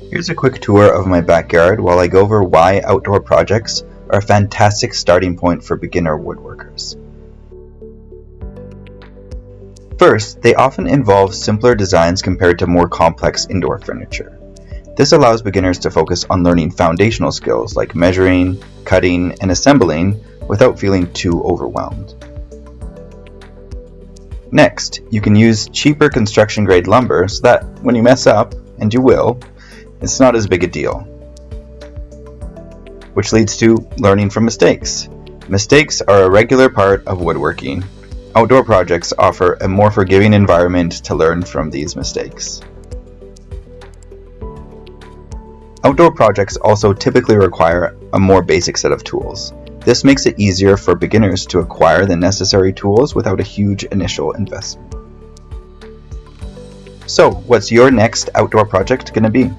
Here's a quick tour of my backyard while I go over why outdoor projects are a fantastic starting point for beginner woodworkers. First, they often involve simpler designs compared to more complex indoor furniture. This allows beginners to focus on learning foundational skills like measuring, cutting, and assembling without feeling too overwhelmed. Next, you can use cheaper construction-grade lumber so that when you mess up, and you will, it's not as big a deal. Which leads to learning from mistakes. Mistakes are a regular part of woodworking. Outdoor projects offer a more forgiving environment to learn from these mistakes. Outdoor projects also typically require a more basic set of tools. This makes it easier for beginners to acquire the necessary tools without a huge initial investment. So, what's your next outdoor project going to be?